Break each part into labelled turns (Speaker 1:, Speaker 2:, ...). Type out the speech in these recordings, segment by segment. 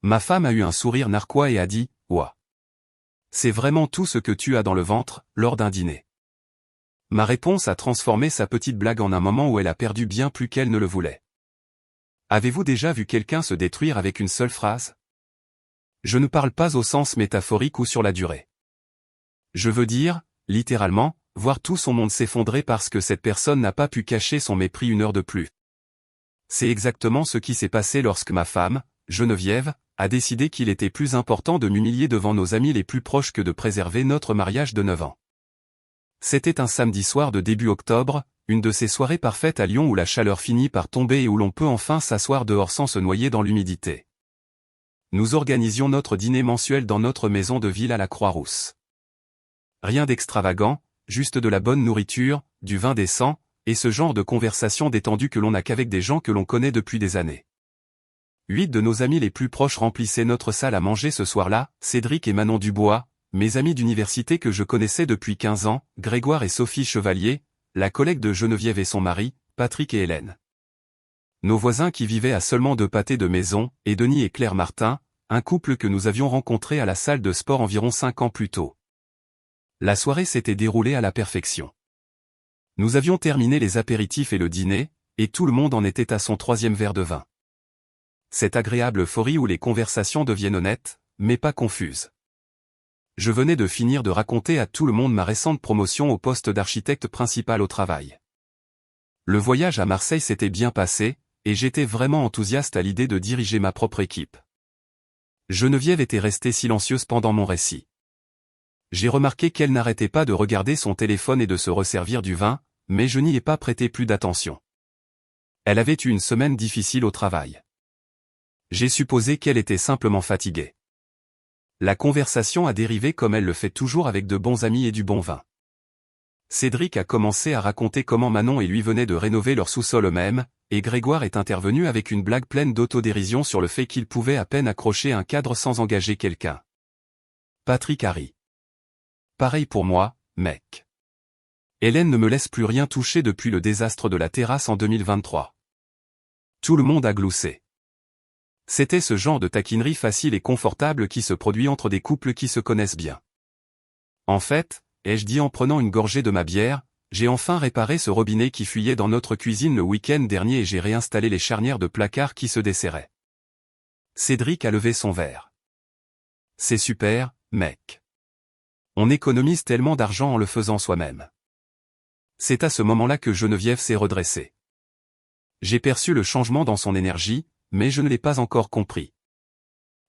Speaker 1: Ma femme a eu un sourire narquois et a dit « Ouah. C'est vraiment tout ce que tu as dans le ventre » lors d'un dîner. Ma réponse a transformé sa petite blague en un moment où elle a perdu bien plus qu'elle ne le voulait. Avez-vous déjà vu quelqu'un se détruire avec une seule phrase? Je ne parle pas au sens métaphorique ou sur la durée. Je veux dire, littéralement, voir tout son monde s'effondrer parce que cette personne n'a pas pu cacher son mépris une heure de plus. C'est exactement ce qui s'est passé lorsque ma femme, Geneviève, a décidé qu'il était plus important de m'humilier devant nos amis les plus proches que de préserver notre mariage de 9 ans. C'était un samedi soir de début octobre, une de ces soirées parfaites à Lyon où la chaleur finit par tomber et où l'on peut enfin s'asseoir dehors sans se noyer dans l'humidité. Nous organisions notre dîner mensuel dans notre maison de ville à la Croix-Rousse. Rien d'extravagant, juste de la bonne nourriture, du vin décent, et ce genre de conversation détendue que l'on n'a qu'avec des gens que l'on connaît depuis des années. 8 de nos amis les plus proches remplissaient notre salle à manger ce soir-là, Cédric et Manon Dubois, mes amis d'université que je connaissais depuis 15 ans, Grégoire et Sophie Chevalier, la collègue de Geneviève et son mari, Patrick et Hélène. Nos voisins qui vivaient à seulement 2 pâtés de maison, et Denis et Claire Martin, un couple que nous avions rencontré à la salle de sport environ 5 ans plus tôt. La soirée s'était déroulée à la perfection. Nous avions terminé les apéritifs et le dîner, et tout le monde en était à son 3e verre de vin. Cette agréable euphorie où les conversations deviennent honnêtes, mais pas confuses. Je venais de finir de raconter à tout le monde ma récente promotion au poste d'architecte principal au travail. Le voyage à Marseille s'était bien passé, et j'étais vraiment enthousiaste à l'idée de diriger ma propre équipe. Geneviève était restée silencieuse pendant mon récit. J'ai remarqué qu'elle n'arrêtait pas de regarder son téléphone et de se resservir du vin, mais je n'y ai pas prêté plus d'attention. Elle avait eu une semaine difficile au travail. J'ai supposé qu'elle était simplement fatiguée. La conversation a dérivé comme elle le fait toujours avec de bons amis et du bon vin. Cédric a commencé à raconter comment Manon et lui venaient de rénover leur sous-sol eux-mêmes, et Grégoire est intervenu avec une blague pleine d'autodérision sur le fait qu'il pouvait à peine accrocher un cadre sans engager quelqu'un. Patrick a ri. Pareil pour moi, mec. Hélène ne me laisse plus rien toucher depuis le désastre de la terrasse en 2023. Tout le monde a gloussé. C'était ce genre de taquinerie facile et confortable qui se produit entre des couples qui se connaissent bien. En fait, ai-je dit en prenant une gorgée de ma bière, j'ai enfin réparé ce robinet qui fuyait dans notre cuisine le week-end dernier et j'ai réinstallé les charnières de placard qui se desserraient. Cédric a levé son verre. C'est super, mec. On économise tellement d'argent en le faisant soi-même. C'est à ce moment-là que Geneviève s'est redressée. J'ai perçu le changement dans son énergie, mais je ne l'ai pas encore compris.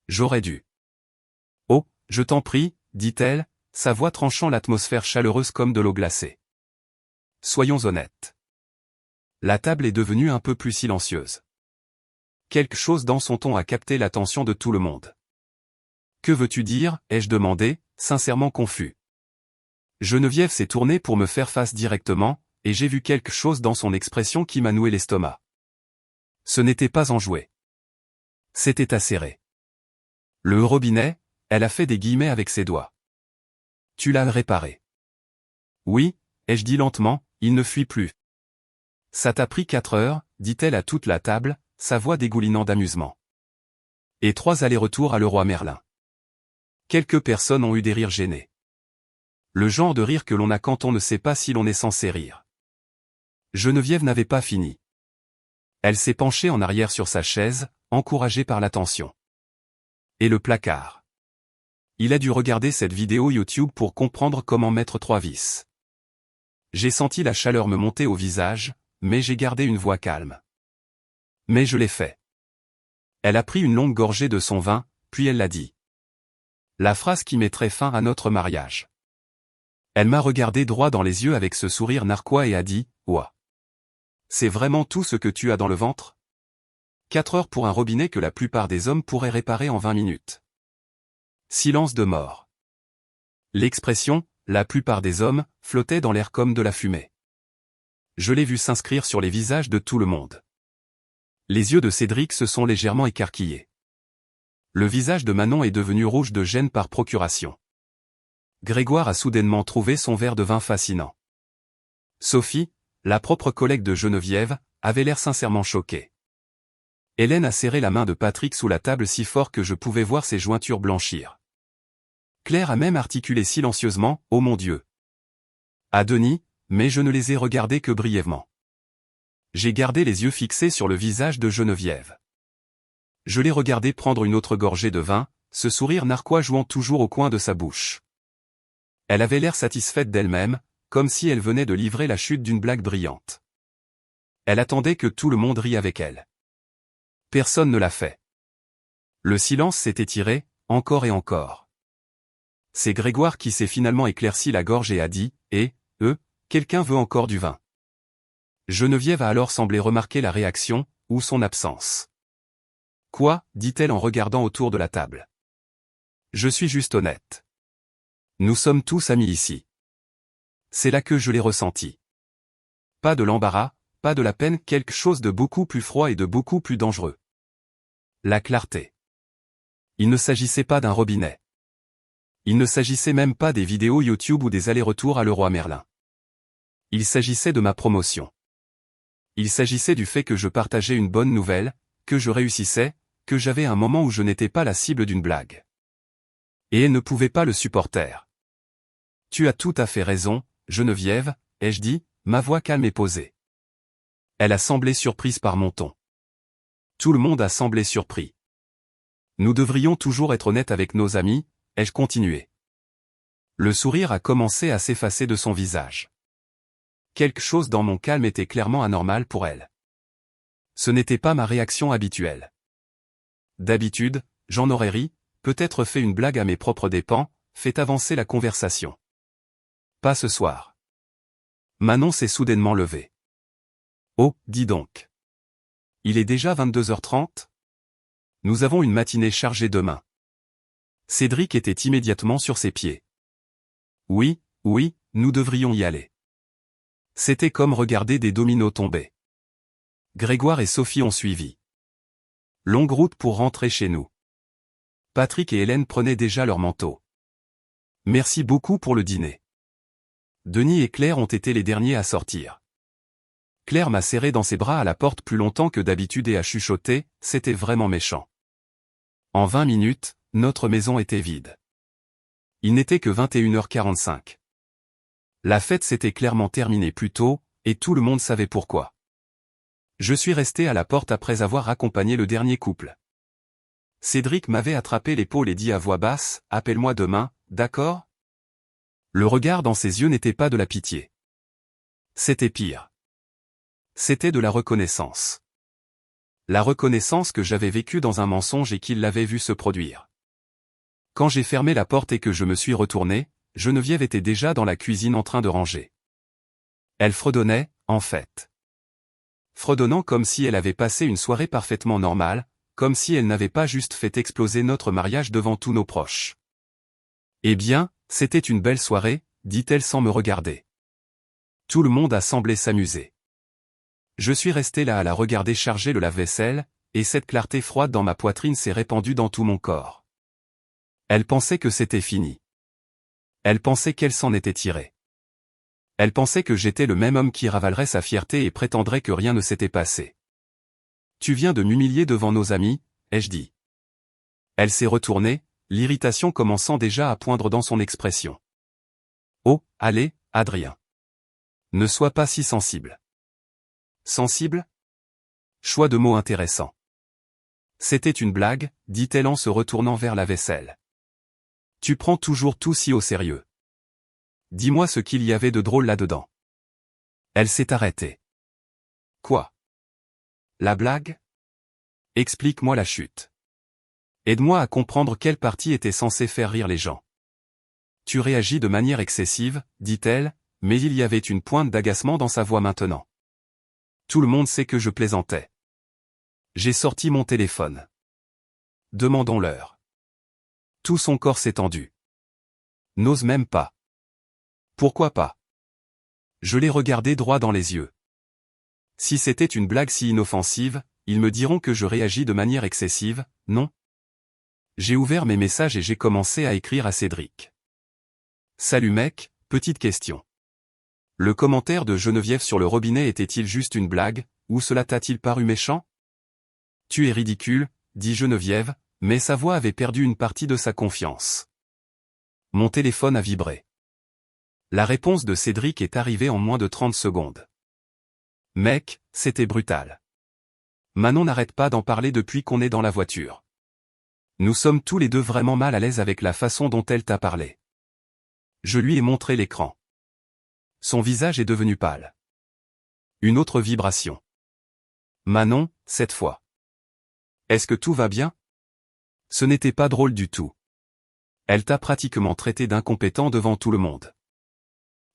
Speaker 1: J'aurais dû. Oh, je t'en prie, dit-elle, sa voix tranchant l'atmosphère chaleureuse comme de l'eau glacée. Soyons honnêtes. La table est devenue un peu plus silencieuse. Quelque chose dans son ton a capté l'attention de tout le monde. Que veux-tu dire, ai-je demandé, sincèrement confus. Geneviève s'est tournée pour me faire face directement, et j'ai vu quelque chose dans son expression qui m'a noué l'estomac. Ce n'était pas enjoué. C'était acéré. Le robinet, elle a fait des guillemets avec ses doigts. Tu l'as réparé. Oui, ai-je dit lentement, il ne fuit plus. Ça t'a pris 4 heures, dit-elle à toute la table, sa voix dégoulinant d'amusement. Et 3 allers-retours à Leroy Merlin. Quelques personnes ont eu des rires gênés. Le genre de rire que l'on a quand on ne sait pas si l'on est censé rire. Geneviève n'avait pas fini. Elle s'est penchée en arrière sur sa chaise, encouragée par l'attention. Et le placard. Il a dû regarder cette vidéo YouTube pour comprendre comment mettre 3 vis. J'ai senti la chaleur me monter au visage, mais j'ai gardé une voix calme. Mais je l'ai fait. Elle a pris une longue gorgée de son vin, puis elle l'a dit. La phrase qui mettrait fin à notre mariage. Elle m'a regardé droit dans les yeux avec ce sourire narquois et a dit, « Ouah. C'est vraiment tout ce que tu as dans le ventre ? 4 heures pour un robinet que la plupart des hommes pourraient réparer en 20 minutes. » Silence de mort. L'expression « la plupart des hommes » flottait dans l'air comme de la fumée. Je l'ai vu s'inscrire sur les visages de tout le monde. Les yeux de Cédric se sont légèrement écarquillés. Le visage de Manon est devenu rouge de gêne par procuration. Grégoire a soudainement trouvé son verre de vin fascinant. Sophie, la propre collègue de Geneviève, avait l'air sincèrement choquée. Hélène a serré la main de Patrick sous la table si fort que je pouvais voir ses jointures blanchir. Claire a même articulé silencieusement « Oh mon Dieu !» à Denis, mais je ne les ai regardés que brièvement. J'ai gardé les yeux fixés sur le visage de Geneviève. Je l'ai regardée prendre une autre gorgée de vin, ce sourire narquois jouant toujours au coin de sa bouche. Elle avait l'air satisfaite d'elle-même, comme si elle venait de livrer la chute d'une blague brillante. Elle attendait que tout le monde rie avec elle. Personne ne l'a fait. Le silence s'est étiré, encore et encore. C'est Grégoire qui s'est finalement éclairci la gorge et a dit « quelqu'un veut encore du vin ?» Geneviève a alors semblé remarquer la réaction, ou son absence. « Quoi ?» dit-elle en regardant autour de la table. « Je suis juste honnête. Nous sommes tous amis ici. » C'est là que je l'ai ressenti. Pas de l'embarras, pas de la peine, quelque chose de beaucoup plus froid et de beaucoup plus dangereux. La clarté. Il ne s'agissait pas d'un robinet. Il ne s'agissait même pas des vidéos YouTube ou des allers-retours à Leroy Merlin. Il s'agissait de ma promotion. Il s'agissait du fait que je partageais une bonne nouvelle, que je réussissais, que j'avais un moment où je n'étais pas la cible d'une blague. Et elle ne pouvait pas le supporter. « Tu as tout à fait raison, Geneviève », ai-je dit, ma voix calme et posée. Elle a semblé surprise par mon ton. Tout le monde a semblé surpris. Nous devrions toujours être honnêtes avec nos amis, ai-je continué. Le sourire a commencé à s'effacer de son visage. Quelque chose dans mon calme était clairement anormal pour elle. Ce n'était pas ma réaction habituelle. D'habitude, j'en aurais ri, peut-être fait une blague à mes propres dépens, fait avancer la conversation. Pas ce soir. Manon s'est soudainement levée. Oh, dis donc. Il est déjà 22h30 ? Nous avons une matinée chargée demain. Cédric était immédiatement sur ses pieds. Oui, nous devrions y aller. C'était comme regarder des dominos tomber. Grégoire et Sophie ont suivi. Longue route pour rentrer chez nous. Patrick et Hélène prenaient déjà leur manteau. Merci beaucoup pour le dîner. Denis et Claire ont été les derniers à sortir. Claire m'a serré dans ses bras à la porte plus longtemps que d'habitude et a chuchoté, c'était vraiment méchant. En 20 minutes, notre maison était vide. Il n'était que 21h45. La fête s'était clairement terminée plus tôt, et tout le monde savait pourquoi. Je suis resté à la porte après avoir accompagné le dernier couple. Cédric m'avait attrapé l'épaule et dit à voix basse, « Appelle-moi demain, d'accord ?» Le regard dans ses yeux n'était pas de la pitié. C'était pire. C'était de la reconnaissance. La reconnaissance que j'avais vécue dans un mensonge et qu'il l'avait vu se produire. Quand j'ai fermé la porte et que je me suis retourné, Geneviève était déjà dans la cuisine en train de ranger. Elle fredonnait, en fait. Fredonnant comme si elle avait passé une soirée parfaitement normale, comme si elle n'avait pas juste fait exploser notre mariage devant tous nos proches. Eh bien, c'était une belle soirée, dit-elle sans me regarder. Tout le monde a semblé s'amuser. Je suis resté là à la regarder charger le lave-vaisselle, et cette clarté froide dans ma poitrine s'est répandue dans tout mon corps. Elle pensait que c'était fini. Elle pensait qu'elle s'en était tirée. Elle pensait que j'étais le même homme qui ravalerait sa fierté et prétendrait que rien ne s'était passé. « Tu viens de m'humilier devant nos amis », ai-je dit. Elle s'est retournée, l'irritation commençant déjà à poindre dans son expression. « Oh, allez, Adrien. Ne sois pas si sensible. » Sensible ? Choix de mots intéressant. C'était une blague, dit-elle en se retournant vers la vaisselle. Tu prends toujours tout si au sérieux. Dis-moi ce qu'il y avait de drôle là-dedans. Elle s'est arrêtée. Quoi ? La blague ? Explique-moi la chute. Aide-moi à comprendre quelle partie était censée faire rire les gens. Tu réagis de manière excessive, dit-elle, mais il y avait une pointe d'agacement dans sa voix maintenant. Tout le monde sait que je plaisantais. J'ai sorti mon téléphone. Demandons l'heure. Tout son corps s'est tendu. N'ose même pas. Pourquoi pas ? Je l'ai regardé droit dans les yeux. Si c'était une blague si inoffensive, ils me diront que je réagis de manière excessive, non ? J'ai ouvert mes messages et j'ai commencé à écrire à Cédric. Salut mec, petite question. Le commentaire de Geneviève sur le robinet était-il juste une blague, ou cela t'a-t-il paru méchant ? Tu es ridicule, dit Geneviève, mais sa voix avait perdu une partie de sa confiance. Mon téléphone a vibré. La réponse de Cédric est arrivée en moins de 30 secondes. Mec, c'était brutal. Manon n'arrête pas d'en parler depuis qu'on est dans la voiture. Nous sommes tous les deux vraiment mal à l'aise avec la façon dont elle t'a parlé. Je lui ai montré l'écran. Son visage est devenu pâle. Une autre vibration. Manon, cette fois. Est-ce que tout va bien? Ce n'était pas drôle du tout. Elle t'a pratiquement traité d'incompétent devant tout le monde.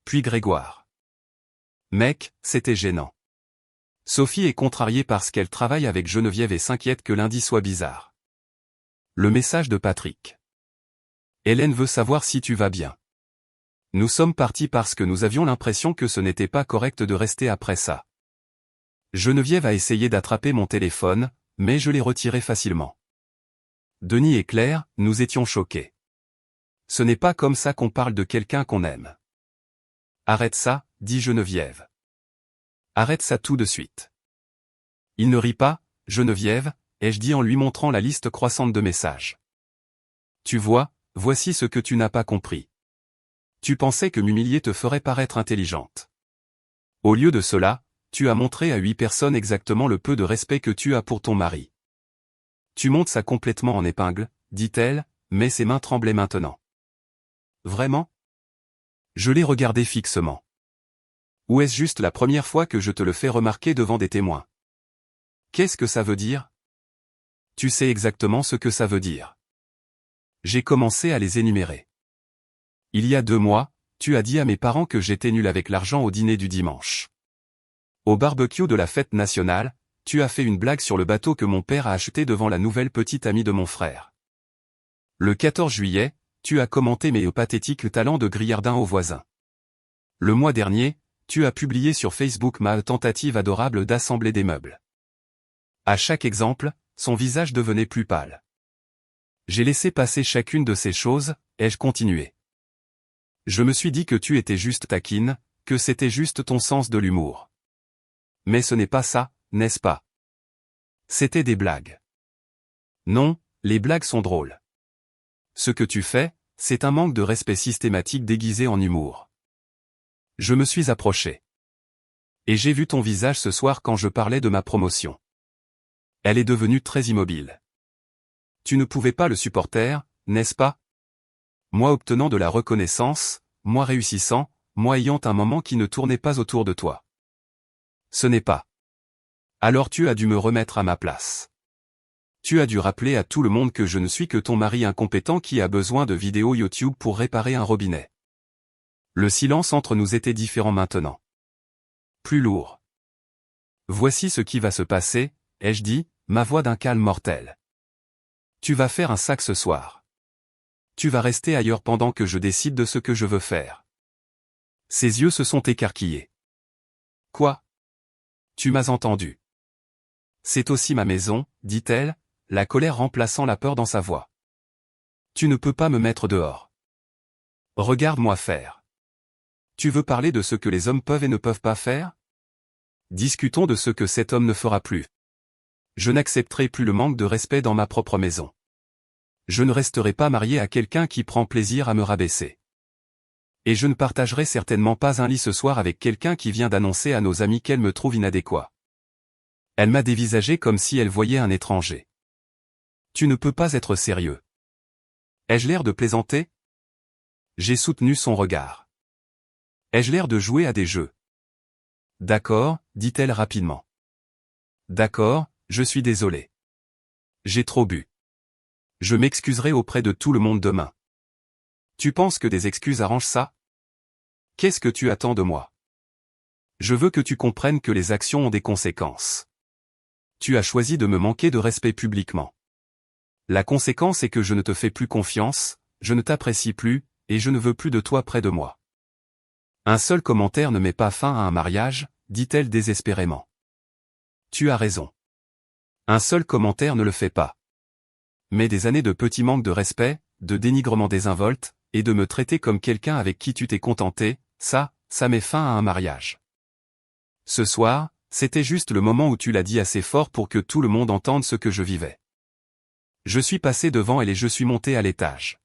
Speaker 1: Puis Grégoire. Mec, c'était gênant. Sophie est contrariée parce qu'elle travaille avec Geneviève et s'inquiète que lundi soit bizarre. Le message de Patrick. Hélène veut savoir si tu vas bien. Nous sommes partis parce que nous avions l'impression que ce n'était pas correct de rester après ça. Geneviève a essayé d'attraper mon téléphone, mais je l'ai retiré facilement. Denis et Claire, nous étions choqués. Ce n'est pas comme ça qu'on parle de quelqu'un qu'on aime. Arrête ça, dit Geneviève. Arrête ça tout de suite. Il ne rit pas, Geneviève, ai-je dit en lui montrant la liste croissante de messages. Tu vois, voici ce que tu n'as pas compris. Tu pensais que m'humilier te ferait paraître intelligente. Au lieu de cela, tu as montré à 8 personnes exactement le peu de respect que tu as pour ton mari. Tu montes ça complètement en épingle, dit-elle, mais ses mains tremblaient maintenant. Vraiment? Je l'ai regardé fixement. Ou est-ce juste la première fois que je te le fais remarquer devant des témoins? Qu'est-ce que ça veut dire? Tu sais exactement ce que ça veut dire. J'ai commencé à les énumérer. Il y a 2 mois, tu as dit à mes parents que j'étais nul avec l'argent au dîner du dimanche. Au barbecue de la fête nationale, tu as fait une blague sur le bateau que mon père a acheté devant la nouvelle petite amie de mon frère. Le 14 juillet, tu as commenté mes pathétiques talents de grillardin aux voisins. Le mois dernier, tu as publié sur Facebook ma tentative adorable d'assembler des meubles. À chaque exemple, son visage devenait plus pâle. J'ai laissé passer chacune de ces choses, ai-je continué. Je me suis dit que tu étais juste taquine, que c'était juste ton sens de l'humour. Mais ce n'est pas ça, n'est-ce pas? C'était des blagues. Non, les blagues sont drôles. Ce que tu fais, c'est un manque de respect systématique déguisé en humour. Je me suis approché. Et j'ai vu ton visage ce soir quand je parlais de ma promotion. Elle est devenue très immobile. Tu ne pouvais pas le supporter, n'est-ce pas? Moi obtenant de la reconnaissance, moi réussissant, moi ayant un moment qui ne tournait pas autour de toi. Ce n'est pas. Alors tu as dû me remettre à ma place. Tu as dû rappeler à tout le monde que je ne suis que ton mari incompétent qui a besoin de vidéos YouTube pour réparer un robinet. Le silence entre nous était différent maintenant. Plus lourd. Voici ce qui va se passer, ai-je dit, ma voix d'un calme mortel. Tu vas faire un sac ce soir. Tu vas rester ailleurs pendant que je décide de ce que je veux faire. Ses yeux se sont écarquillés. Quoi? Tu m'as entendu. C'est aussi ma maison, dit-elle, la colère remplaçant la peur dans sa voix. Tu ne peux pas me mettre dehors. Regarde-moi faire. Tu veux parler de ce que les hommes peuvent et ne peuvent pas faire? Discutons de ce que cet homme ne fera plus. Je n'accepterai plus le manque de respect dans ma propre maison. Je ne resterai pas marié à quelqu'un qui prend plaisir à me rabaisser. Et je ne partagerai certainement pas un lit ce soir avec quelqu'un qui vient d'annoncer à nos amis qu'elle me trouve inadéquat. Elle m'a dévisagé comme si elle voyait un étranger. Tu ne peux pas être sérieux. Ai-je l'air de plaisanter? J'ai soutenu son regard. Ai-je l'air de jouer à des jeux? D'accord, dit-elle rapidement. D'accord, je suis désolé. J'ai trop bu. Je m'excuserai auprès de tout le monde demain. Tu penses que des excuses arrangent ça? Qu'est-ce que tu attends de moi? Je veux que tu comprennes que les actions ont des conséquences. Tu as choisi de me manquer de respect publiquement. La conséquence est que je ne te fais plus confiance, je ne t'apprécie plus, et je ne veux plus de toi près de moi. Un seul commentaire ne met pas fin à un mariage, dit-elle désespérément. Tu as raison. Un seul commentaire ne le fait pas. Mais des années de petits manques de respect, de dénigrement désinvolte, et de me traiter comme quelqu'un avec qui tu t'es contenté, ça met fin à un mariage. Ce soir, C'était juste le moment où tu l'as dit assez fort pour que tout le monde entende ce que je vivais. Je suis passé devant elle et je suis monté à l'étage.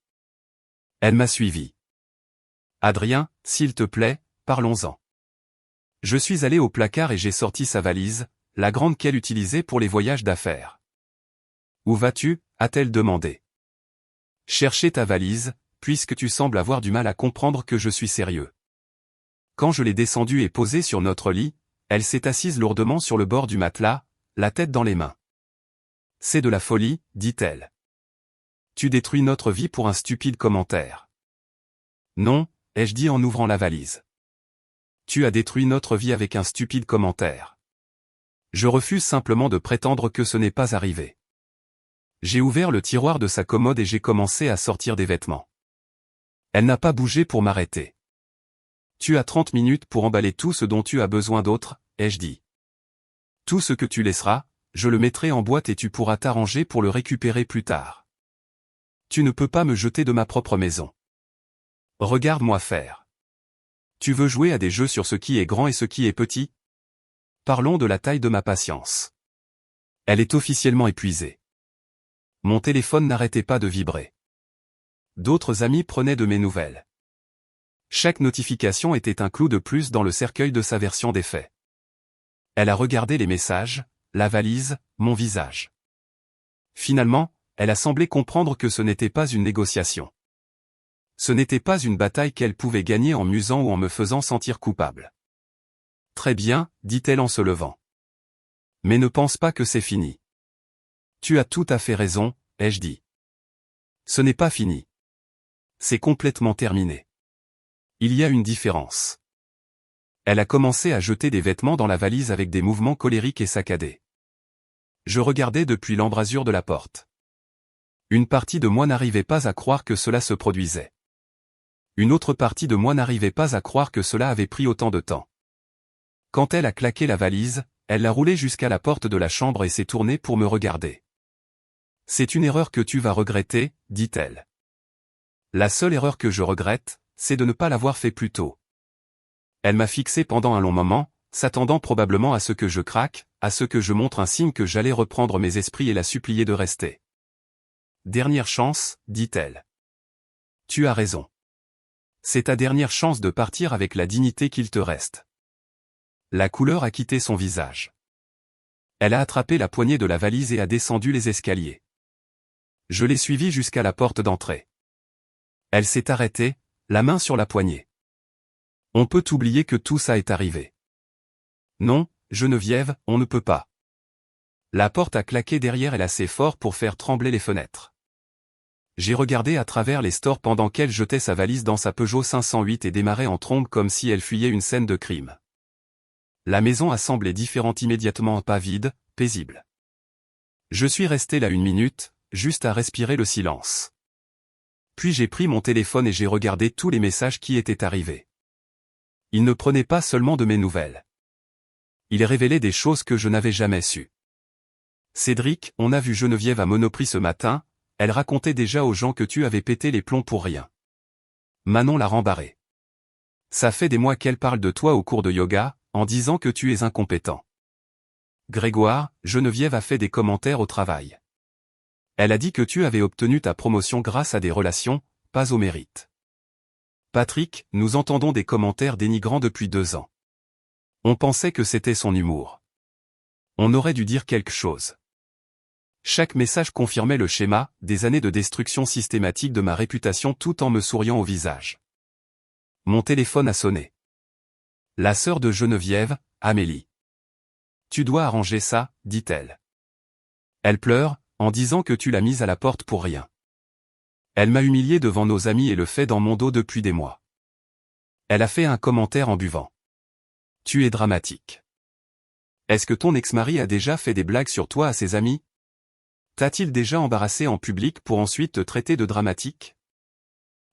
Speaker 1: Elle m'a suivi. Adrien, s'il te plaît, parlons-en. Je suis allé au placard et j'ai sorti sa valise, la grande qu'elle utilisait pour les voyages d'affaires. Où vas-tu, a-t-elle demandé. Chercher ta valise, puisque tu sembles avoir du mal à comprendre que je suis sérieux. Quand je l'ai descendue et posée sur notre lit, elle s'est assise lourdement sur le bord du matelas, la tête dans les mains. C'est de la folie, dit-elle. Tu détruis notre vie pour un stupide commentaire. Non, ai-je dit en ouvrant la valise. Tu as détruit notre vie avec un stupide commentaire. Je refuse simplement de prétendre que ce n'est pas arrivé. J'ai ouvert le tiroir de sa commode et j'ai commencé à sortir des vêtements. Elle n'a pas bougé pour m'arrêter. Tu as 30 minutes pour emballer tout ce dont tu as besoin d'autre, ai-je dit. Tout ce que tu laisseras, je le mettrai en boîte et tu pourras t'arranger pour le récupérer plus tard. Tu ne peux pas me jeter de ma propre maison. Regarde-moi faire. Tu veux jouer à des jeux sur ce qui est grand et ce qui est petit? Parlons de la taille de ma patience. Elle est officiellement épuisée. Mon téléphone n'arrêtait pas de vibrer. D'autres amis prenaient de mes nouvelles. Chaque notification était un clou de plus dans le cercueil de sa version des faits. Elle a regardé les messages, la valise, mon visage. Finalement, elle a semblé comprendre que ce n'était pas une négociation. Ce n'était pas une bataille qu'elle pouvait gagner en m'usant ou en me faisant sentir coupable. Très bien, dit-elle en se levant. Mais ne pense pas que c'est fini. Tu as tout à fait raison, ai-je dit. Ce n'est pas fini. C'est complètement terminé. Il y a une différence. Elle a commencé à jeter des vêtements dans la valise avec des mouvements colériques et saccadés. Je regardais depuis l'embrasure de la porte. Une partie de moi n'arrivait pas à croire que cela se produisait. Une autre partie de moi n'arrivait pas à croire que cela avait pris autant de temps. Quand elle a claqué la valise, elle l'a roulée jusqu'à la porte de la chambre et s'est tournée pour me regarder. C'est une erreur que tu vas regretter, dit-elle. La seule erreur que je regrette, c'est de ne pas l'avoir fait plus tôt. Elle m'a fixé pendant un long moment, s'attendant probablement à ce que je craque, à ce que je montre un signe que j'allais reprendre mes esprits et la supplier de rester. Dernière chance, dit-elle. Tu as raison. C'est ta dernière chance de partir avec la dignité qu'il te reste. La couleur a quitté son visage. Elle a attrapé la poignée de la valise et a descendu les escaliers. Je l'ai suivie jusqu'à la porte d'entrée. Elle s'est arrêtée, la main sur la poignée. On peut oublier que tout ça est arrivé. Non, Geneviève, on ne peut pas. La porte a claqué derrière elle assez fort pour faire trembler les fenêtres. J'ai regardé à travers les stores pendant qu'elle jetait sa valise dans sa Peugeot 508 et démarrait en trombe comme si elle fuyait une scène de crime. La maison a semblé différente immédiatement, pas vide, paisible. Je suis resté là 1 minute, juste à respirer le silence. Puis j'ai pris mon téléphone et j'ai regardé tous les messages qui étaient arrivés. Ils ne prenaient pas seulement de mes nouvelles. Ils révélaient des choses que je n'avais jamais sues. Cédric, on a vu Geneviève à Monoprix ce matin, elle racontait déjà aux gens que tu avais pété les plombs pour rien. Manon l'a rembarré. Ça fait des mois qu'elle parle de toi au cours de yoga, en disant que tu es incompétent. Grégoire, Geneviève a fait des commentaires au travail. Elle a dit que tu avais obtenu ta promotion grâce à des relations, pas au mérite. Patrick, nous entendons des commentaires dénigrants depuis 2 ans. On pensait que c'était son humour. On aurait dû dire quelque chose. Chaque message confirmait le schéma, des années de destruction systématique de ma réputation tout en me souriant au visage. Mon téléphone a sonné. La sœur de Geneviève, Amélie. Tu dois arranger ça, dit-elle. Elle pleure, en disant que tu l'as mise à la porte pour rien. Elle m'a humilié devant nos amis et le fait dans mon dos depuis des mois. Elle a fait un commentaire en buvant. Tu es dramatique. Est-ce que ton ex-mari a déjà fait des blagues sur toi à ses amis? T'a-t-il déjà embarrassé en public pour ensuite te traiter de dramatique?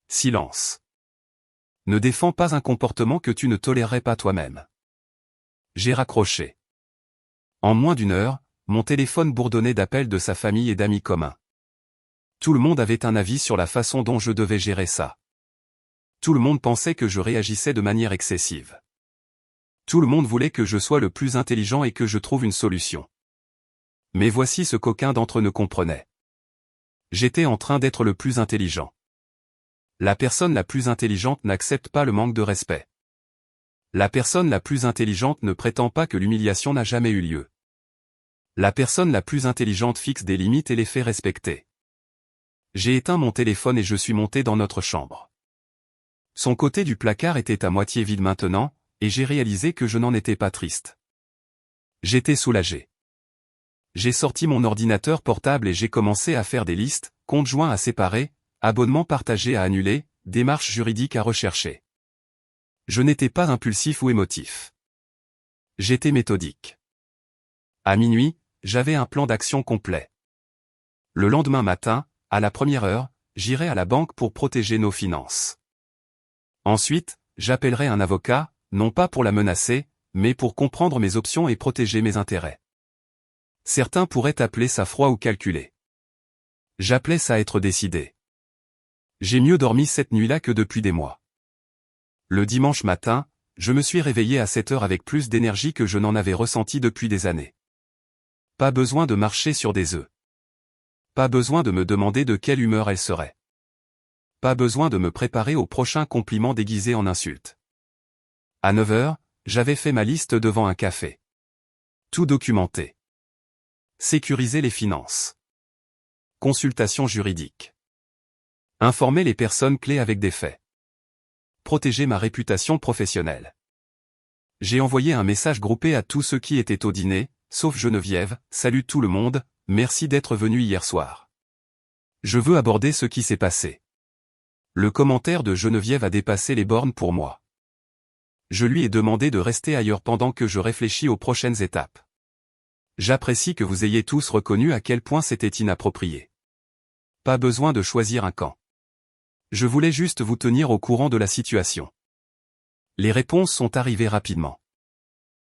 Speaker 1: Silence. Ne défends pas un comportement que tu ne tolérerais pas toi-même. J'ai raccroché. En moins d'1 heure, mon téléphone bourdonnait d'appels de sa famille et d'amis communs. Tout le monde avait un avis sur la façon dont je devais gérer ça. Tout le monde pensait que je réagissais de manière excessive. Tout le monde voulait que je sois le plus intelligent et que je trouve une solution. Mais voici ce qu'aucun d'entre eux ne comprenait. J'étais en train d'être le plus intelligent. La personne la plus intelligente n'accepte pas le manque de respect. La personne la plus intelligente ne prétend pas que l'humiliation n'a jamais eu lieu. La personne la plus intelligente fixe des limites et les fait respecter. J'ai éteint mon téléphone et je suis monté dans notre chambre. Son côté du placard était à moitié vide maintenant, et j'ai réalisé que je n'en étais pas triste. J'étais soulagé. J'ai sorti mon ordinateur portable et j'ai commencé à faire des listes, comptes joints à séparer, abonnements partagés à annuler, démarches juridiques à rechercher. Je n'étais pas impulsif ou émotif. J'étais méthodique. À minuit, j'avais un plan d'action complet. Le lendemain matin, à la première heure, j'irai à la banque pour protéger nos finances. Ensuite, j'appellerai un avocat, non pas pour la menacer, mais pour comprendre mes options et protéger mes intérêts. Certains pourraient appeler ça froid ou calculé. J'appelais ça être décidé. J'ai mieux dormi cette nuit-là que depuis des mois. Le dimanche matin, je me suis réveillé à 7 heures avec plus d'énergie que je n'en avais ressenti depuis des années. Pas besoin de marcher sur des œufs. Pas besoin de me demander de quelle humeur elle serait. Pas besoin de me préparer au prochain compliment déguisé en insulte. À 9 heures, j'avais fait ma liste devant un café. Tout documenté. Sécuriser les finances. Consultation juridique. Informer les personnes clés avec des faits. Protéger ma réputation professionnelle. J'ai envoyé un message groupé à tous ceux qui étaient au dîner, sauf Geneviève. Salut tout le monde, merci d'être venu hier soir. Je veux aborder ce qui s'est passé. Le commentaire de Geneviève a dépassé les bornes pour moi. Je lui ai demandé de rester ailleurs pendant que je réfléchis aux prochaines étapes. J'apprécie que vous ayez tous reconnu à quel point c'était inapproprié. Pas besoin de choisir un camp. Je voulais juste vous tenir au courant de la situation. Les réponses sont arrivées rapidement.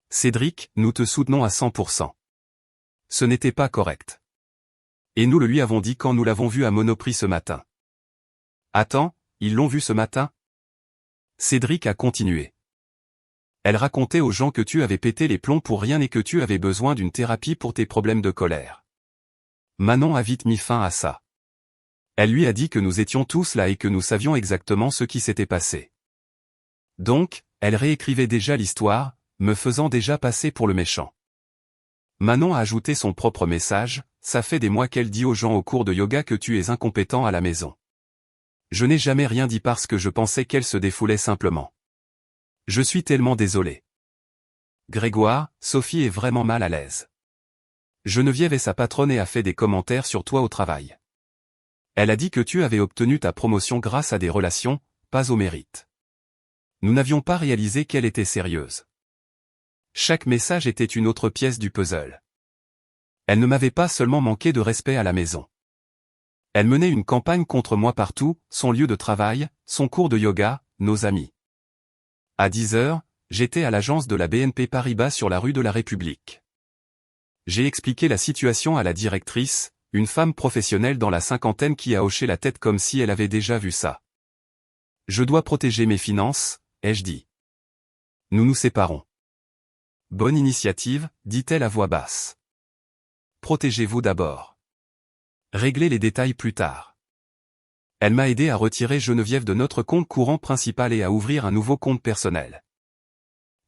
Speaker 1: Cédric, nous te soutenons à 100%. Ce n'était pas correct. Et nous le lui avons dit quand nous l'avons vu à Monoprix ce matin. Attends, ils l'ont vu ce matin? Cédric a continué. Elle racontait aux gens que tu avais pété les plombs pour rien et que tu avais besoin d'une thérapie pour tes problèmes de colère. Manon a vite mis fin à ça. Elle lui a dit que nous étions tous là et que nous savions exactement ce qui s'était passé. Donc, elle réécrivait déjà l'histoire, me faisant déjà passer pour le méchant. Manon a ajouté son propre message, ça fait des mois qu'elle dit aux gens au cours de yoga que tu es incompétent à la maison. Je n'ai jamais rien dit parce que je pensais qu'elle se défoulait simplement. Je suis tellement désolé. Grégoire, Sophie est vraiment mal à l'aise. Geneviève est sa patronne et a fait des commentaires sur toi au travail. Elle a dit que tu avais obtenu ta promotion grâce à des relations, pas au mérite. Nous n'avions pas réalisé qu'elle était sérieuse. Chaque message était une autre pièce du puzzle. Elle ne m'avait pas seulement manqué de respect à la maison. Elle menait une campagne contre moi partout, son lieu de travail, son cours de yoga, nos amis. À 10 heures, j'étais à l'agence de la BNP Paribas sur la rue de la République. J'ai expliqué la situation à la directrice, une femme professionnelle dans la cinquantaine qui a hoché la tête comme si elle avait déjà vu ça. Je dois protéger mes finances, ai-je dit. Nous nous séparons. Bonne initiative, dit-elle à voix basse. Protégez-vous d'abord. Réglez les détails plus tard. Elle m'a aidé à retirer Geneviève de notre compte courant principal et à ouvrir un nouveau compte personnel.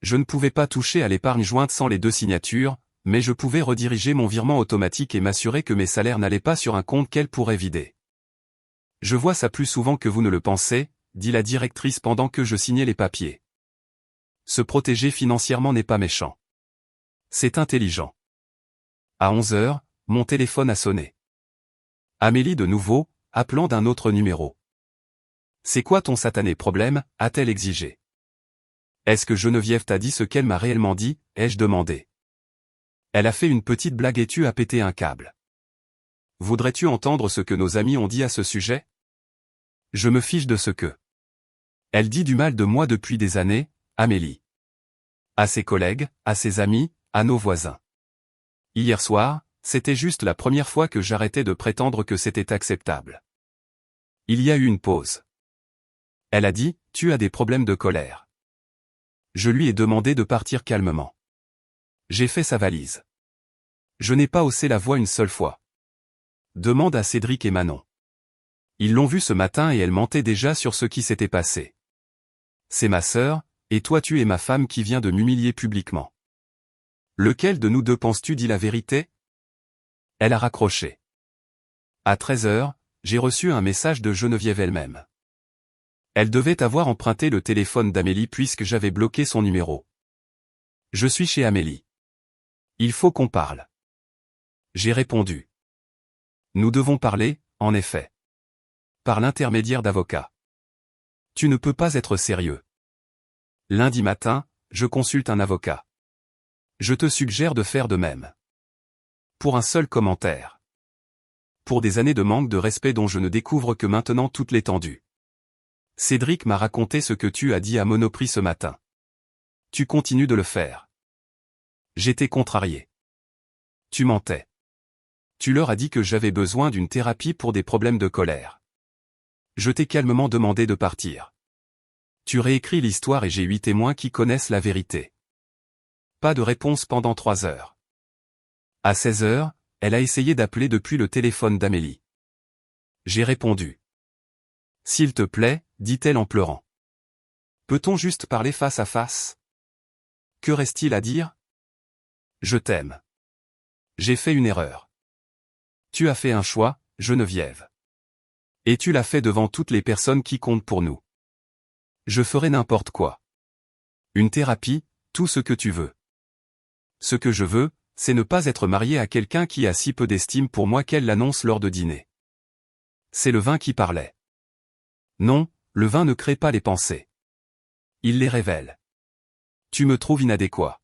Speaker 1: Je ne pouvais pas toucher à l'épargne jointe sans les 2 signatures, mais je pouvais rediriger mon virement automatique et m'assurer que mes salaires n'allaient pas sur un compte qu'elle pourrait vider. Je vois ça plus souvent que vous ne le pensez, dit la directrice pendant que je signais les papiers. Se protéger financièrement n'est pas méchant. C'est intelligent. À 11 heures, mon téléphone a sonné. Amélie de nouveau, appelant d'un autre numéro. C'est quoi ton satané problème, a-t-elle exigé. Est-ce que Geneviève t'a dit ce qu'elle m'a réellement dit, ai-je demandé. Elle a fait une petite blague et tu as pété un câble. Voudrais-tu entendre ce que nos amis ont dit à ce sujet? Je me fiche de ce que. Elle dit du mal de moi depuis des années, Amélie. À ses collègues, à ses amis, à nos voisins. Hier soir, c'était juste la première fois que j'arrêtais de prétendre que c'était acceptable. Il y a eu une pause. Elle a dit, tu as des problèmes de colère. Je lui ai demandé de partir calmement. J'ai fait sa valise. Je n'ai pas haussé la voix une seule fois. Demande à Cédric et Manon. Ils l'ont vue ce matin et elle mentait déjà sur ce qui s'était passé. C'est ma sœur, et toi tu es ma femme qui vient de m'humilier publiquement. Lequel de nous deux penses-tu dit la vérité? Elle a raccroché. À 13h, j'ai reçu un message de Geneviève elle-même. Elle devait avoir emprunté le téléphone d'Amélie puisque j'avais bloqué son numéro. Je suis chez Amélie. Il faut qu'on parle. J'ai répondu. Nous devons parler, en effet. Par l'intermédiaire d'avocats. Tu ne peux pas être sérieux. Lundi matin, je consulte un avocat. Je te suggère de faire de même. Pour un seul commentaire. Pour des années de manque de respect dont je ne découvre que maintenant toute l'étendue. Cédric m'a raconté ce que tu as dit à Monoprix ce matin. Tu continues de le faire. J'étais contrarié. Tu mentais. Tu leur as dit que j'avais besoin d'une thérapie pour des problèmes de colère. Je t'ai calmement demandé de partir. Tu réécris l'histoire et j'ai 8 témoins qui connaissent la vérité. Pas de réponse pendant 3 heures. À 16h, elle a essayé d'appeler depuis le téléphone d'Amélie. J'ai répondu. S'il te plaît, dit-elle en pleurant. Peut-on juste parler face à face? Que reste-t-il à dire? Je t'aime. J'ai fait une erreur. Tu as fait un choix, Geneviève. Et tu l'as fait devant toutes les personnes qui comptent pour nous. Je ferai n'importe quoi. Une thérapie, tout ce que tu veux. Ce que je veux, c'est ne pas être marié à quelqu'un qui a si peu d'estime pour moi qu'elle l'annonce lors de dîner. C'est le vin qui parlait. Non, le vin ne crée pas les pensées. Il les révèle. Tu me trouves inadéquat.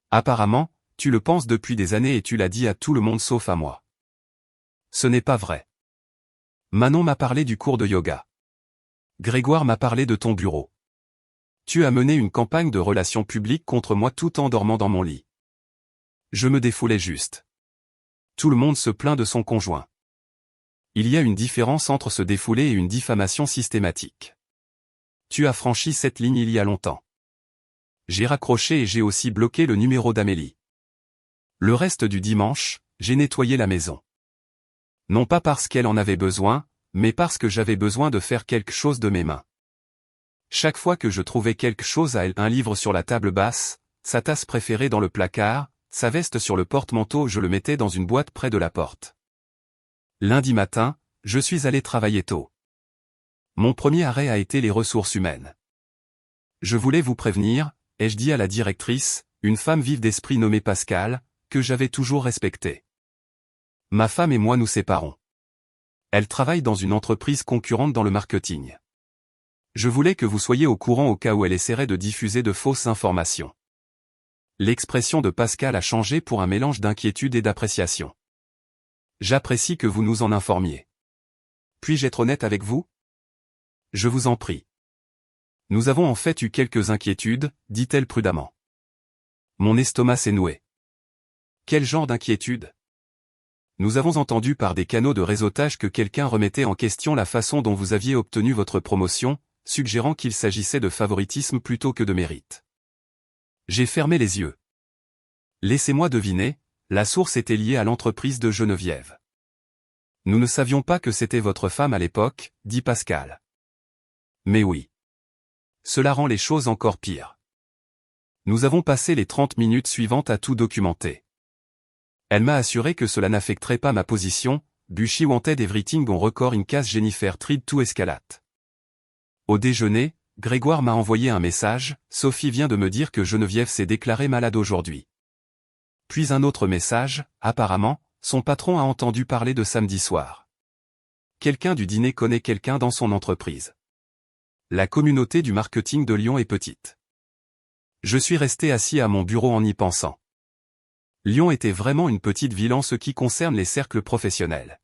Speaker 1: Apparemment, tu le penses depuis des années et tu l'as dit à tout le monde sauf à moi. Ce n'est pas vrai. Manon m'a parlé du cours de yoga. Grégoire m'a parlé de ton bureau. Tu as mené une campagne de relations publiques contre moi tout en dormant dans mon lit. Je me défoulais juste. Tout le monde se plaint de son conjoint. Il y a une différence entre se défouler et une diffamation systématique. Tu as franchi cette ligne il y a longtemps. J'ai raccroché et j'ai aussi bloqué le numéro d'Amélie. Le reste du dimanche, j'ai nettoyé la maison. Non pas parce qu'elle en avait besoin, mais parce que j'avais besoin de faire quelque chose de mes mains. Chaque fois que je trouvais quelque chose à elle, un livre sur la table basse, sa tasse préférée dans le placard, sa veste sur le porte-manteau, je le mettais dans une boîte près de la porte. Lundi matin, je suis allé travailler tôt. Mon premier arrêt a été les ressources humaines. Je voulais vous prévenir, ai-je dit à la directrice, une femme vive d'esprit nommée Pascal, que j'avais toujours respectée. Ma femme et moi nous séparons. Elle travaille dans une entreprise concurrente dans le marketing. Je voulais que vous soyez au courant au cas où elle essaierait de diffuser de fausses informations. L'expression de Pascal a changé pour un mélange d'inquiétude et d'appréciation. J'apprécie que vous nous en informiez. Puis-je être honnête avec vous? Je vous en prie. Nous avons en fait eu quelques inquiétudes, dit-elle prudemment. Mon estomac s'est noué. Quel genre d'inquiétude? Nous avons entendu par des canaux de réseautage que quelqu'un remettait en question la façon dont vous aviez obtenu votre promotion, suggérant qu'il s'agissait de favoritisme plutôt que de mérite. J'ai fermé les yeux. Laissez-moi deviner, la source était liée à l'entreprise de Geneviève. Nous ne savions pas que c'était votre femme à l'époque, dit Pascal. Mais oui. Cela rend les choses encore pires. Nous avons passé les 30 minutes suivantes à tout documenter. Elle m'a assuré que cela n'affecterait pas ma position, Bushi wanted everything on record in case Jennifer tried to escalate. Au déjeuner, Grégoire m'a envoyé un message, Sophie vient de me dire que Geneviève s'est déclarée malade aujourd'hui. Puis un autre message, apparemment, son patron a entendu parler de samedi soir. Quelqu'un du dîner connaît quelqu'un dans son entreprise. La communauté du marketing de Lyon est petite. Je suis resté assis à mon bureau en y pensant. Lyon était vraiment une petite ville en ce qui concerne les cercles professionnels.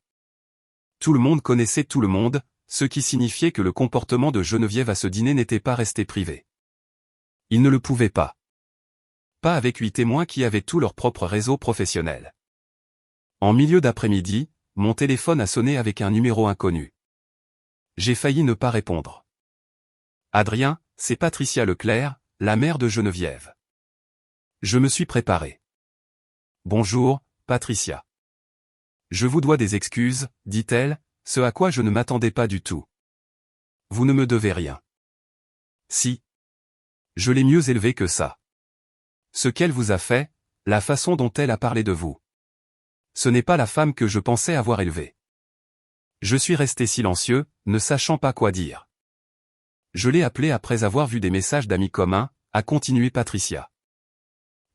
Speaker 1: Tout le monde connaissait tout le monde, ce qui signifiait que le comportement de Geneviève à ce dîner n'était pas resté privé. Il ne le pouvait pas. Pas avec 8 témoins qui avaient tout leur propre réseau professionnel. En milieu d'après-midi, mon téléphone a sonné avec un numéro inconnu. J'ai failli ne pas répondre. Adrien, c'est Patricia Leclerc, la mère de Geneviève. Je me suis préparé. Bonjour, Patricia. Je vous dois des excuses, dit-elle, ce à quoi je ne m'attendais pas du tout. Vous ne me devez rien. Si. Je l'ai mieux élevée que ça. Ce qu'elle vous a fait, la façon dont elle a parlé de vous. Ce n'est pas la femme que je pensais avoir élevée. Je suis resté silencieux, ne sachant pas quoi dire. Je l'ai appelée après avoir vu des messages d'amis communs, a continué Patricia.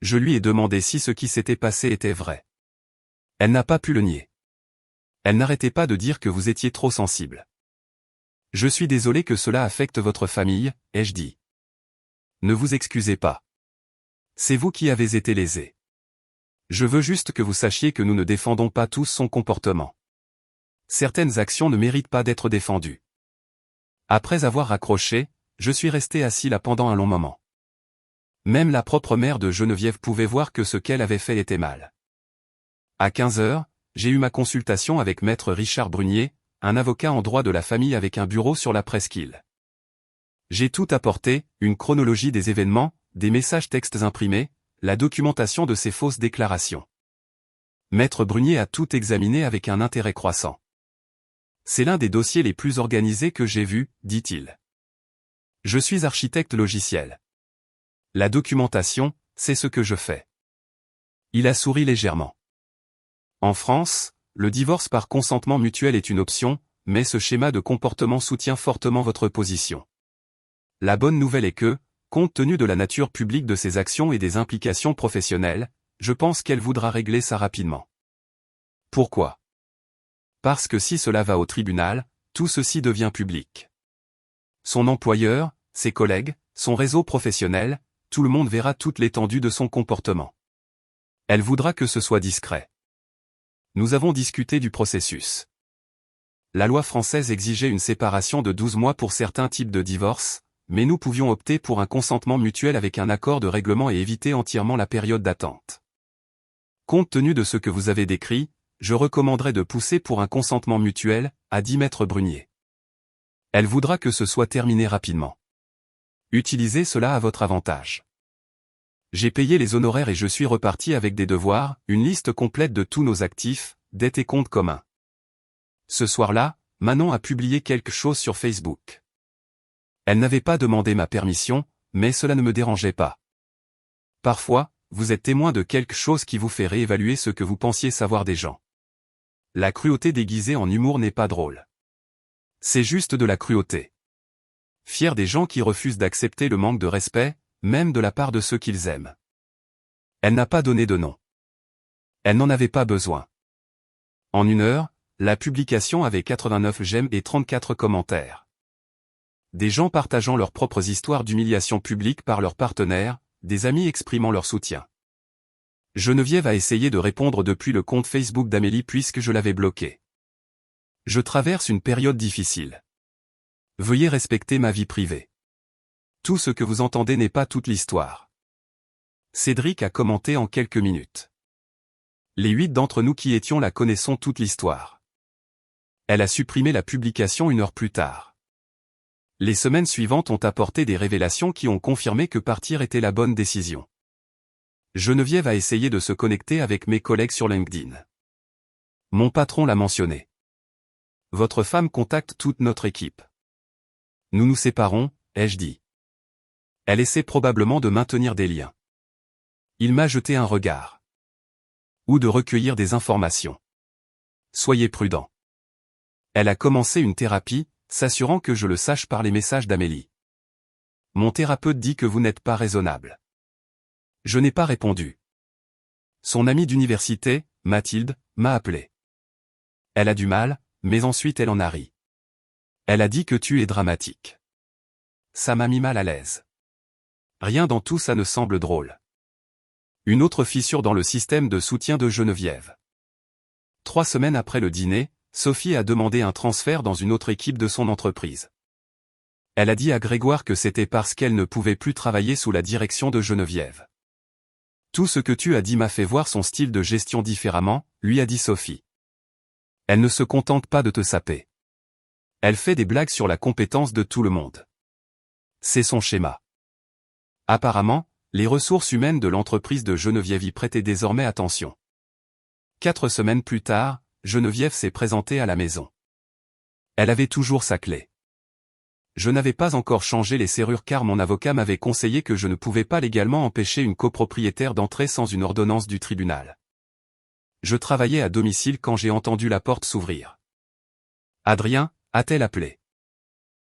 Speaker 1: Je lui ai demandé si ce qui s'était passé était vrai. Elle n'a pas pu le nier. Elle n'arrêtait pas de dire que vous étiez trop sensible. Je suis désolé que cela affecte votre famille, ai-je dit. Ne vous excusez pas. C'est vous qui avez été lésé. Je veux juste que vous sachiez que nous ne défendons pas tous son comportement. Certaines actions ne méritent pas d'être défendues. Après avoir raccroché, je suis resté assis là pendant un long moment. Même la propre mère de Geneviève pouvait voir que ce qu'elle avait fait était mal. À 15 heures, j'ai eu ma consultation avec maître Richard Brunier, un avocat en droit de la famille avec un bureau sur la presqu'île. J'ai tout apporté, une chronologie des événements, des messages textes imprimés, la documentation de ces fausses déclarations. Maître Brunier a tout examiné avec un intérêt croissant. C'est l'un des dossiers les plus organisés que j'ai vus, dit-il. Je suis architecte logiciel. La documentation, c'est ce que je fais. Il a souri légèrement. En France, le divorce par consentement mutuel est une option, mais ce schéma de comportement soutient fortement votre position. La bonne nouvelle est que, compte tenu de la nature publique de ses actions et des implications professionnelles, je pense qu'elle voudra régler ça rapidement. Pourquoi ? Parce que si cela va au tribunal, tout ceci devient public. Son employeur, ses collègues, son réseau professionnel, tout le monde verra toute l'étendue de son comportement. Elle voudra que ce soit discret. Nous avons discuté du processus. La loi française exigeait une séparation de 12 mois pour certains types de divorce, mais nous pouvions opter pour un consentement mutuel avec un accord de règlement et éviter entièrement la période d'attente. Compte tenu de ce que vous avez décrit, je recommanderais de pousser pour un consentement mutuel, a dit maître Brunier. Elle voudra que ce soit terminé rapidement. Utilisez cela à votre avantage. J'ai payé les honoraires et je suis reparti avec des devoirs, une liste complète de tous nos actifs, dettes et comptes communs. Ce soir-là, Manon a publié quelque chose sur Facebook. Elle n'avait pas demandé ma permission, mais cela ne me dérangeait pas. Parfois, vous êtes témoin de quelque chose qui vous fait réévaluer ce que vous pensiez savoir des gens. La cruauté déguisée en humour n'est pas drôle. C'est juste de la cruauté. Fier des gens qui refusent d'accepter le manque de respect, même de la part de ceux qu'ils aiment. Elle n'a pas donné de nom. Elle n'en avait pas besoin. En 1 heure, la publication avait 89 j'aime et 34 commentaires. Des gens partageant leurs propres histoires d'humiliation publique par leurs partenaires, des amis exprimant leur soutien. Geneviève a essayé de répondre depuis le compte Facebook d'Amélie puisque je l'avais bloqué. Je traverse une période difficile. Veuillez respecter ma vie privée. Tout ce que vous entendez n'est pas toute l'histoire. Cédric a commenté en quelques minutes. Les 8 d'entre nous qui étions là connaissons toute l'histoire. Elle a supprimé la publication 1 heure plus tard. Les semaines suivantes ont apporté des révélations qui ont confirmé que partir était la bonne décision. Geneviève a essayé de se connecter avec mes collègues sur LinkedIn. Mon patron l'a mentionné. Votre femme contacte toute notre équipe. Nous nous séparons, ai-je dit. Elle essaie probablement de maintenir des liens. Il m'a jeté un regard. Ou de recueillir des informations. Soyez prudent. Elle a commencé une thérapie, s'assurant que je le sache par les messages d'Amélie. Mon thérapeute dit que vous n'êtes pas raisonnable. Je n'ai pas répondu. Son amie d'université, Mathilde, m'a appelé. Elle a du mal, mais ensuite elle en a ri. Elle a dit que tu es dramatique. Ça m'a mis mal à l'aise. Rien dans tout ça ne semble drôle. Une autre fissure dans le système de soutien de Geneviève. 3 semaines après le dîner, Sophie a demandé un transfert dans une autre équipe de son entreprise. Elle a dit à Grégoire que c'était parce qu'elle ne pouvait plus travailler sous la direction de Geneviève. Tout ce que tu as dit m'a fait voir son style de gestion différemment, lui a dit Sophie. Elle ne se contente pas de te saper. Elle fait des blagues sur la compétence de tout le monde. C'est son schéma. Apparemment, les ressources humaines de l'entreprise de Geneviève y prêtaient désormais attention. 4 semaines plus tard, Geneviève s'est présentée à la maison. Elle avait toujours sa clé. Je n'avais pas encore changé les serrures car mon avocat m'avait conseillé que je ne pouvais pas légalement empêcher une copropriétaire d'entrer sans une ordonnance du tribunal. Je travaillais à domicile quand j'ai entendu la porte s'ouvrir. Adrien, a-t-elle appelé.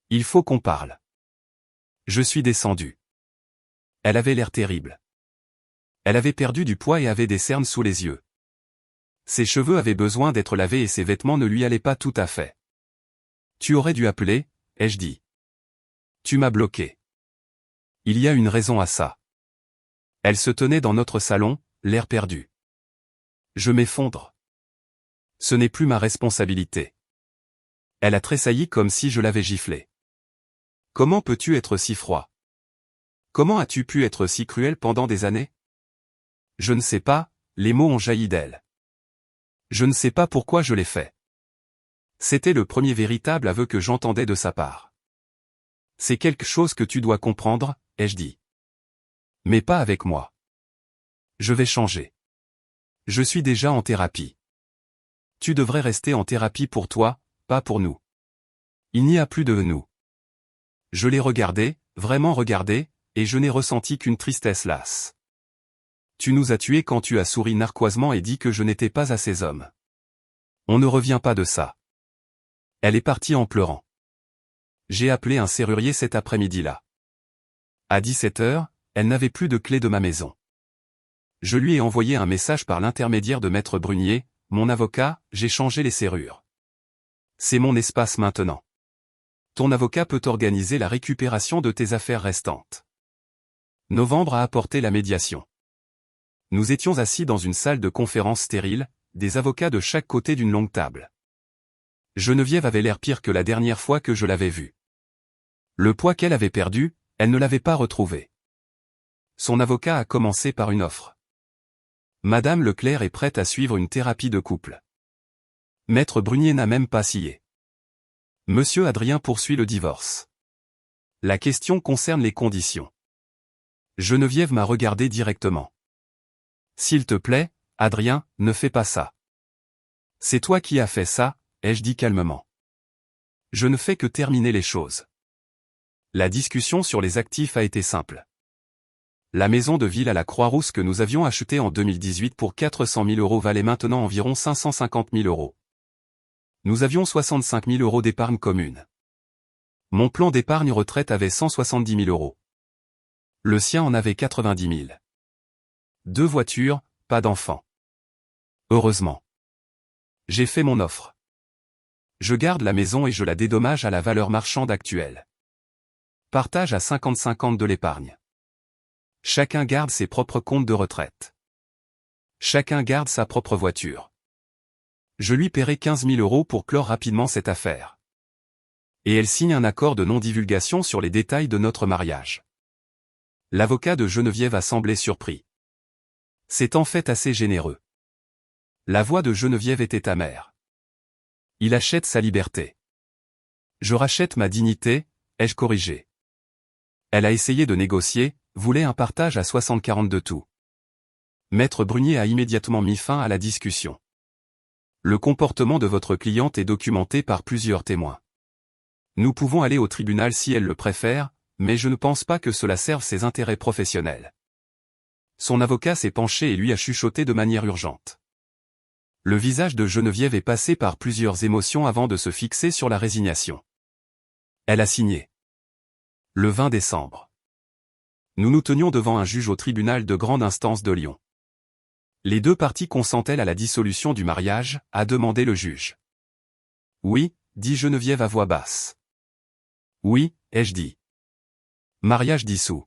Speaker 1: Il faut qu'on parle. Je suis descendu. Elle avait l'air terrible. Elle avait perdu du poids et avait des cernes sous les yeux. Ses cheveux avaient besoin d'être lavés et ses vêtements ne lui allaient pas tout à fait. Tu aurais dû appeler, ai-je dit. Tu m'as bloqué. Il y a une raison à ça. Elle se tenait dans notre salon, l'air perdu. Je m'effondre. Ce n'est plus ma responsabilité. Elle a tressailli comme si je l'avais giflée. Comment peux-tu être si froid? Comment as-tu pu être si cruel pendant des années? Je ne sais pas, les mots ont jailli d'elle. Je ne sais pas pourquoi je l'ai fait. C'était le premier véritable aveu que j'entendais de sa part. C'est quelque chose que tu dois comprendre, ai-je dit. Mais pas avec moi. Je vais changer. Je suis déjà en thérapie. Tu devrais rester en thérapie pour toi, pas pour nous. Il n'y a plus de nous. Je l'ai regardé, vraiment regardé, et je n'ai ressenti qu'une tristesse lasse. Tu nous as tués quand tu as souri narquoisement et dit que je n'étais pas à ces hommes. On ne revient pas de ça. Elle est partie en pleurant. J'ai appelé un serrurier cet après-midi-là. À 17h, elle n'avait plus de clé de ma maison. Je lui ai envoyé un message par l'intermédiaire de Maître Brunier, mon avocat, j'ai changé les serrures. C'est mon espace maintenant. Ton avocat peut organiser la récupération de tes affaires restantes. Novembre a apporté la médiation. Nous étions assis dans une salle de conférence stérile, des avocats de chaque côté d'une longue table. Geneviève avait l'air pire que la dernière fois que je l'avais vue. Le poids qu'elle avait perdu, elle ne l'avait pas retrouvé. Son avocat a commencé par une offre. Madame Leclerc est prête à suivre une thérapie de couple. Maître Brunier n'a même pas scié. Monsieur Adrien poursuit le divorce. La question concerne les conditions. Geneviève m'a regardé directement. S'il te plaît, Adrien, ne fais pas ça. C'est toi qui as fait ça, ai-je dit calmement. Je ne fais que terminer les choses. La discussion sur les actifs a été simple. La maison de ville à la Croix-Rousse que nous avions achetée en 2018 pour 400 000 € valait maintenant environ 550 000 €. Nous avions 65 000 € d'épargne commune. Mon plan d'épargne retraite avait 170 000 €. Le sien en avait 90 000. 2 voitures, pas d'enfants. Heureusement. J'ai fait mon offre. Je garde la maison et je la dédommage à la valeur marchande actuelle. Partage à 50-50 de l'épargne. Chacun garde ses propres comptes de retraite. Chacun garde sa propre voiture. Je lui paierai 15 000 € pour clore rapidement cette affaire. Et elle signe un accord de non-divulgation sur les détails de notre mariage. L'avocat de Geneviève a semblé surpris. C'est en fait assez généreux. La voix de Geneviève était amère. Il achète sa liberté. Je rachète ma dignité, ai-je corrigé. Elle a essayé de négocier, voulait un partage à 60-40 de tout. Maître Brunier a immédiatement mis fin à la discussion. Le comportement de votre cliente est documenté par plusieurs témoins. Nous pouvons aller au tribunal si elle le préfère, mais je ne pense pas que cela serve ses intérêts professionnels. Son avocat s'est penché et lui a chuchoté de manière urgente. Le visage de Geneviève est passé par plusieurs émotions avant de se fixer sur la résignation. Elle a signé. Le 20 décembre. Nous nous tenions devant un juge au tribunal de grande instance de Lyon. Les 2 parties consentaient à la dissolution du mariage, a demandé le juge. Oui, dit Geneviève à voix basse. Oui, ai-je dit. Mariage dissous.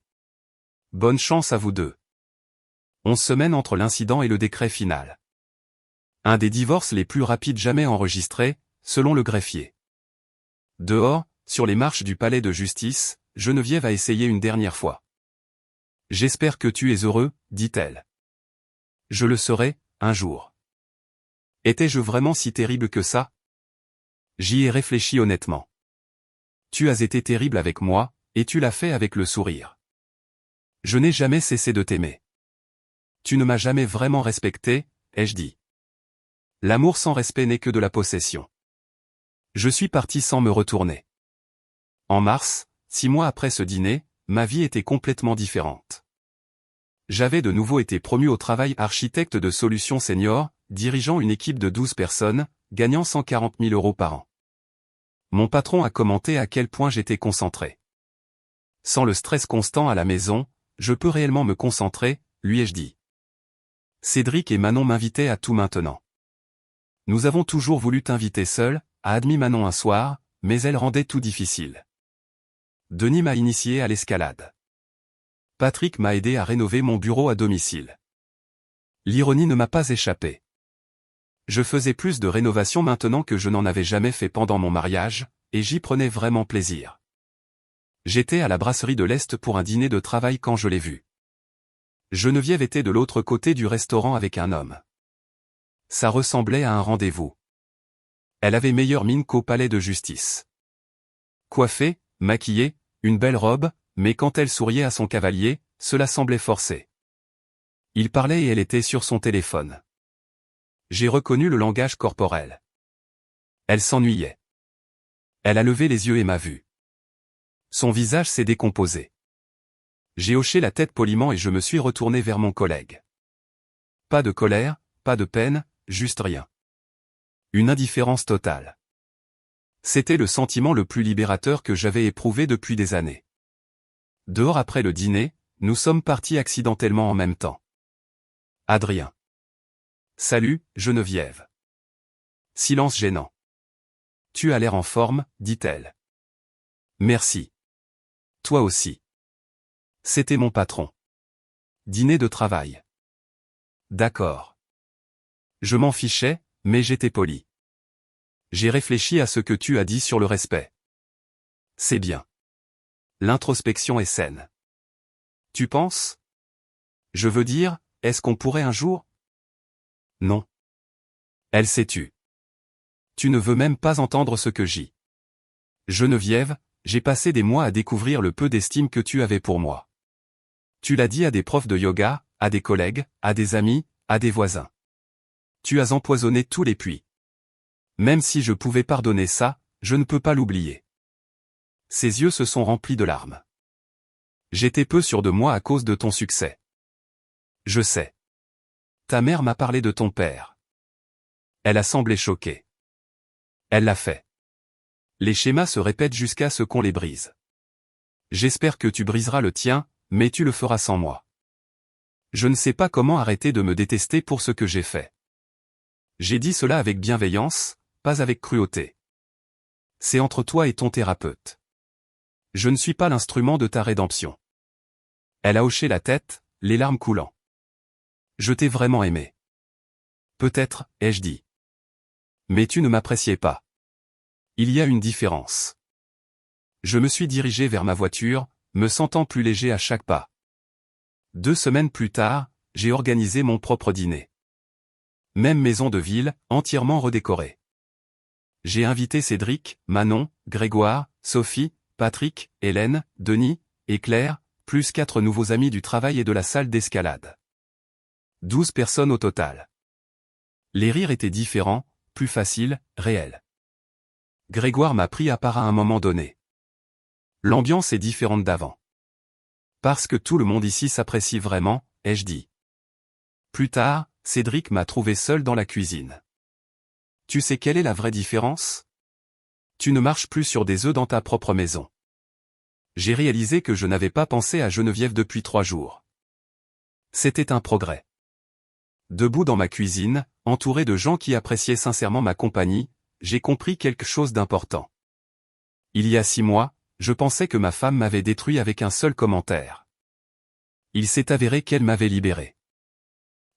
Speaker 1: Bonne chance à vous deux. 11 semaines entre l'incident et le décret final. Un des divorces les plus rapides jamais enregistrés, selon le greffier. Dehors, sur les marches du palais de justice, Geneviève a essayé une dernière fois. J'espère que tu es heureux, dit-elle. Je le serai, un jour. Étais-je vraiment si terrible que ça? J'y ai réfléchi honnêtement. Tu as été terrible avec moi, et tu l'as fait avec le sourire. Je n'ai jamais cessé de t'aimer. Tu ne m'as jamais vraiment respecté, ai-je dit. L'amour sans respect n'est que de la possession. Je suis parti sans me retourner. En mars, 6 mois après ce dîner, ma vie était complètement différente. J'avais de nouveau été promu au travail architecte de solutions senior, dirigeant une équipe de 12 personnes, gagnant 140 000 € par an. Mon patron a commenté à quel point j'étais concentré. Sans le stress constant à la maison, je peux réellement me concentrer, lui ai-je dit. Cédric et Manon m'invitaient à tout maintenant. Nous avons toujours voulu t'inviter seul, a admis Manon un soir, mais elle rendait tout difficile. Denis m'a initié à l'escalade. Patrick m'a aidé à rénover mon bureau à domicile. L'ironie ne m'a pas échappé. Je faisais plus de rénovation maintenant que je n'en avais jamais fait pendant mon mariage, et j'y prenais vraiment plaisir. J'étais à la brasserie de l'Est pour un dîner de travail quand je l'ai vue. Geneviève était de l'autre côté du restaurant avec un homme. Ça ressemblait à un rendez-vous. Elle avait meilleure mine qu'au palais de justice. Coiffée, maquillée, une belle robe, mais quand elle souriait à son cavalier, cela semblait forcé. Il parlait et elle était sur son téléphone. J'ai reconnu le langage corporel. Elle s'ennuyait. Elle a levé les yeux et m'a vu. Son visage s'est décomposé. J'ai hoché la tête poliment et je me suis retourné vers mon collègue. Pas de colère, pas de peine, juste rien. Une indifférence totale. C'était le sentiment le plus libérateur que j'avais éprouvé depuis des années. Dehors après le dîner, nous sommes partis accidentellement en même temps. Adrien. Salut, Geneviève. Silence gênant. Tu as l'air en forme, dit-elle. Merci. Toi aussi. C'était mon patron. Dîner de travail. D'accord. Je m'en fichais, mais j'étais poli. J'ai réfléchi à ce que tu as dit sur le respect. C'est bien. L'introspection est saine. Tu penses? Je veux dire, est-ce qu'on pourrait un jour? Non. Elle s'est tue. Tu ne veux même pas entendre ce que j'y. Geneviève, j'ai passé des mois à découvrir le peu d'estime que tu avais pour moi. Tu l'as dit à des profs de yoga, à des collègues, à des amis, à des voisins. Tu as empoisonné tous les puits. Même si je pouvais pardonner ça, je ne peux pas l'oublier. Ses yeux se sont remplis de larmes. J'étais peu sûr de moi à cause de ton succès. Je sais. Ta mère m'a parlé de ton père. Elle a semblé choquée. Elle l'a fait. Les schémas se répètent jusqu'à ce qu'on les brise. J'espère que tu briseras le tien, mais tu le feras sans moi. Je ne sais pas comment arrêter de me détester pour ce que j'ai fait. J'ai dit cela avec bienveillance, pas avec cruauté. C'est entre toi et ton thérapeute. Je ne suis pas l'instrument de ta rédemption. Elle a hoché la tête, les larmes coulant. Je t'ai vraiment aimé. Peut-être, ai-je dit. Mais tu ne m'appréciais pas. Il y a une différence. Je me suis dirigé vers ma voiture, me sentant plus léger à chaque pas. 2 semaines plus tard, j'ai organisé mon propre dîner. Même maison de ville, entièrement redécorée. J'ai invité Cédric, Manon, Grégoire, Sophie, Patrick, Hélène, Denis, et Claire, plus 4 nouveaux amis du travail et de la salle d'escalade. 12 personnes au total. Les rires étaient différents, plus faciles, réels. Grégoire m'a pris à part à un moment donné. L'ambiance est différente d'avant. Parce que tout le monde ici s'apprécie vraiment, ai-je dit. Plus tard, Cédric m'a trouvé seul dans la cuisine. Tu sais quelle est la vraie différence? Tu ne marches plus sur des œufs dans ta propre maison. J'ai réalisé que je n'avais pas pensé à Geneviève depuis 3 jours. C'était un progrès. Debout dans ma cuisine, entouré de gens qui appréciaient sincèrement ma compagnie, j'ai compris quelque chose d'important. Il y a 6 mois, je pensais que ma femme m'avait détruit avec un seul commentaire. Il s'est avéré qu'elle m'avait libéré.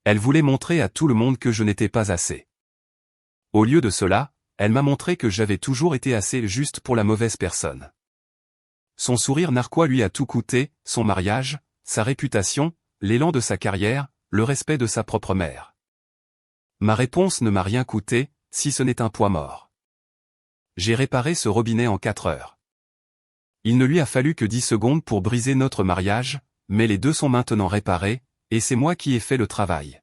Speaker 1: Elle voulait montrer à tout le monde que je n'étais pas assez. Au lieu de cela, elle m'a montré que j'avais toujours été assez juste pour la mauvaise personne. Son sourire narquois lui a tout coûté, son mariage, sa réputation, l'élan de sa carrière, le respect de sa propre mère. Ma réponse ne m'a rien coûté, si ce n'est un poids mort. J'ai réparé ce robinet en 4 heures. Il ne lui a fallu que 10 secondes pour briser notre mariage, mais les deux sont maintenant réparés, et c'est moi qui ai fait le travail.